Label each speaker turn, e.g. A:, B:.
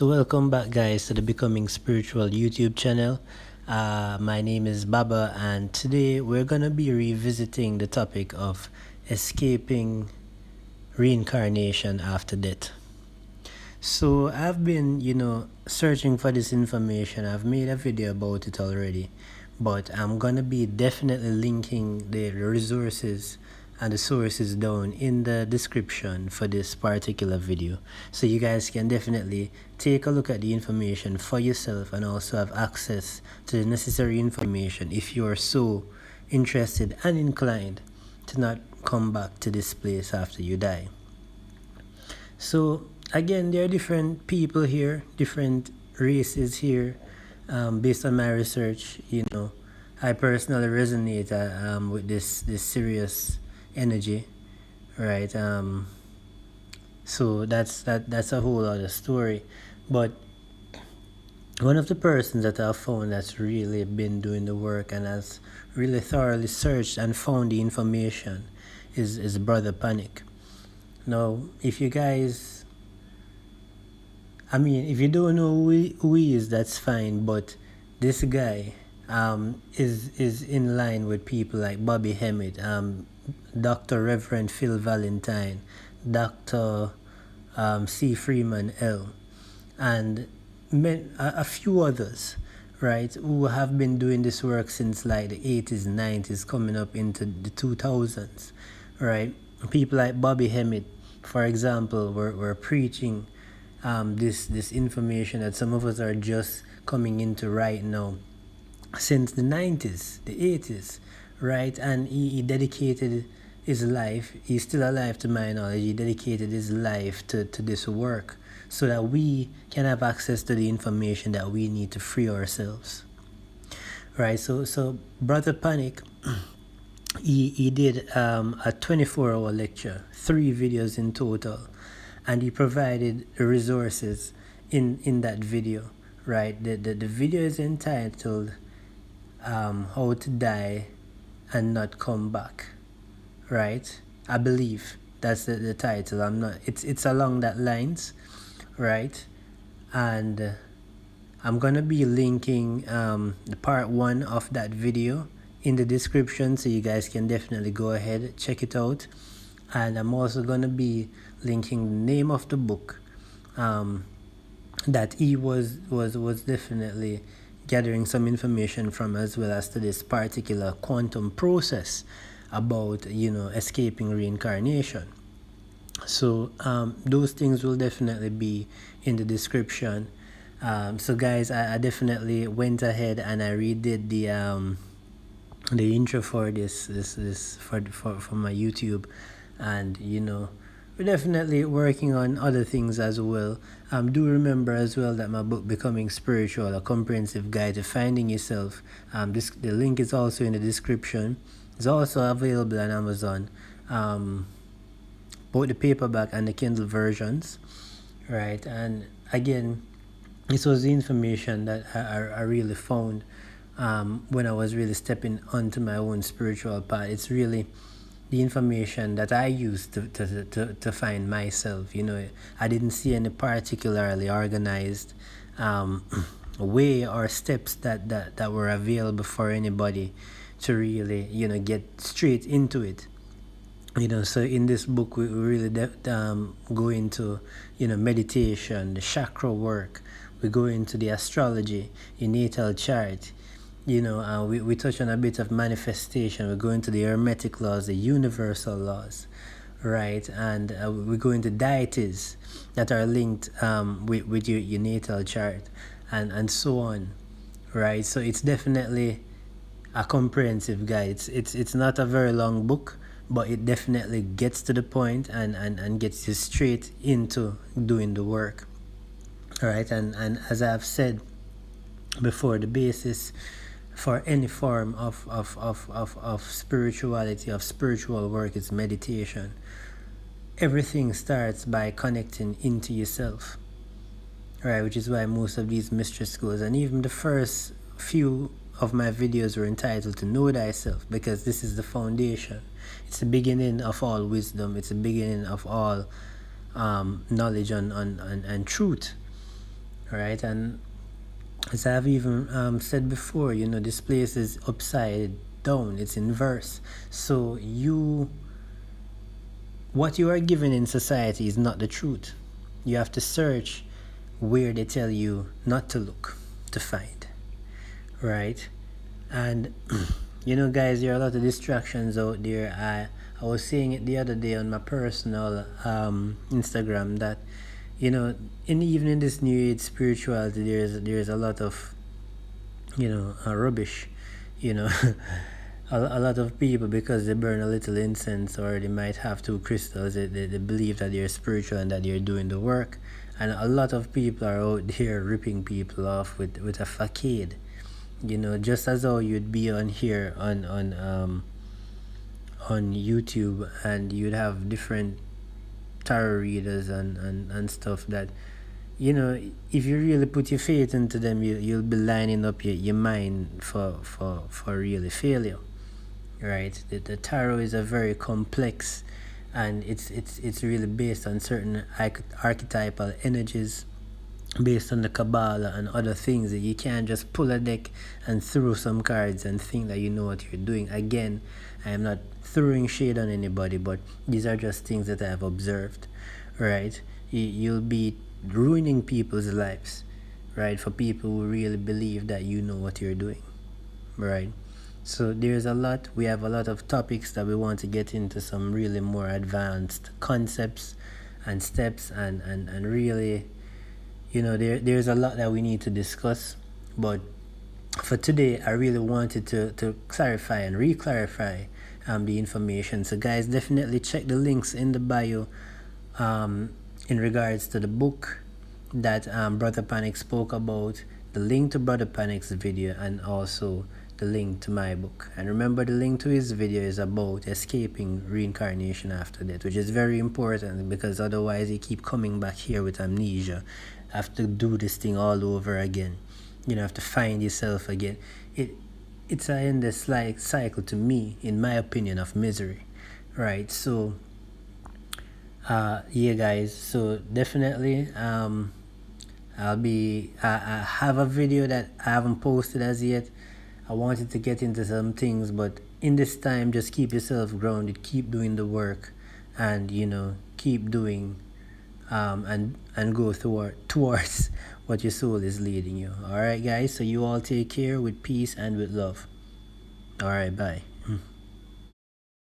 A: So welcome back, guys, to the Becoming Spiritual YouTube channel. My name is Baba, and today we're gonna be revisiting the topic of escaping reincarnation after death. So I've been, searching for this information. I've made a video about it already, but I'm gonna be definitely linking the resources and the sources down in the description for this particular video, so you guys can definitely take a look at the information for yourself and also have access to the necessary information if you are so interested and inclined to not come back to this place after you die. So again, there are different people here, different races here. Based on my research, I personally resonate with this serious energy, right? So that's a whole other story. But one of the persons that I've found that's really been doing the work and has really thoroughly searched and found the information is Brother Panic. Now, if you guys, if you don't know who he is, that's fine. But this guy is in line with people like Bobby Hemmett, Dr. Reverend Phil Valentine, Dr. C. Freeman L., and a few others, right, who have been doing this work since like the 80s, 90s, coming up into the 2000s, right? People like Bobby Hemmett, for example, were preaching this information that some of us are just coming into right now since the 90s, the 80s, right? And he dedicated his life, he's still alive to my knowledge, he dedicated his life to this work so that we can have access to the information that we need to free ourselves, right? So Brother Panic, he did a 24-hour lecture, 3 videos in total, and he provided resources in that video, right? The video is entitled How to Die and Not Come Back, right? I believe that's the title. I'm not, it's along that lines, right? And I'm gonna be linking the part 1 of that video in the description, so you guys can definitely go ahead, check it out. And I'm also gonna be linking the name of the book that he was definitely gathering some information from, as well as to this particular quantum process about escaping reincarnation. So those things will definitely be in the description. So guys, I definitely went ahead and I redid the intro for this for my YouTube, and we're definitely working on other things as well. Do remember as well that my book Becoming Spiritual, A Comprehensive Guide to Finding Yourself, the link is also in the description. It's also available on Amazon, both the paperback and the Kindle versions, right? And again, this was the information that I really found when I was really stepping onto my own spiritual path. It's really the information that I used to find myself. I didn't see any particularly organized way or steps that were available for anybody to really get straight into it. So in this book we really go into meditation, the chakra work. We go into the astrology, your natal chart. We touch on a bit of manifestation. We go into the hermetic laws, the universal laws, right? And we go into deities that are linked with your natal chart, and so on, right? So it's definitely a comprehensive guide. It's not a very long book, but it definitely gets to the point and gets you straight into doing the work, right? And as I've said before, the basis for any form of spirituality, of spiritual work, is meditation. Everything starts by connecting into yourself, right? Which is why most of these mystery schools, and even the first few of my videos, were entitled to Know Thyself, because this is the foundation. It's the beginning of all wisdom. It's the beginning of all knowledge and truth, right? And as I've even said before, you know, this place is upside down, it's inverse. So what you are given in society is not the truth. You have to search where they tell you not to look to find, right? And you know, guys, there are a lot of distractions out there. I was saying it the other day on my personal Instagram that, you know, even in this new age spirituality, there's a lot of, you know, rubbish, you know. A lot of people, because they burn a little incense or they might have two crystals, they believe that they're spiritual and that they're doing the work. And a lot of people are out there ripping people off with a facade, you know, just as though you'd be on here on YouTube and you'd have different tarot readers and stuff that, you know, if you really put your faith into them, you'll be lining up your mind for really failure, right? The tarot is a very complex, and it's really based on certain archetypal energies, based on the Kabbalah and other things. That you can't just pull a deck and throw some cards and think that you know what you're doing. Again, I am not throwing shade on anybody, but these are just things that I have observed, right? You'll be ruining people's lives, right, for people who really believe that you know what you're doing, right? So we have a lot of topics that we want to get into, some really more advanced concepts and steps, and really, you know, there's a lot that we need to discuss. But for today, I really wanted to clarify and re-clarify the information. So guys, definitely check the links in the bio in regards to the book that Brother Panic spoke about, the link to Brother Panic's video, and also the link to my book. And remember, the link to his video is about escaping reincarnation after death, which is very important, because otherwise you keep coming back here with amnesia, have to do this thing all over again, you know, have to find yourself again. It's an endless like cycle, to me, in my opinion, of misery, right? So yeah guys, so definitely I have a video that I haven't posted as yet. I wanted to get into some things, but in this time, just keep yourself grounded, keep doing the work, and, you know, keep doing and go towards what your soul is leading you. All right guys, so you all take care, with peace and with love. All right, bye.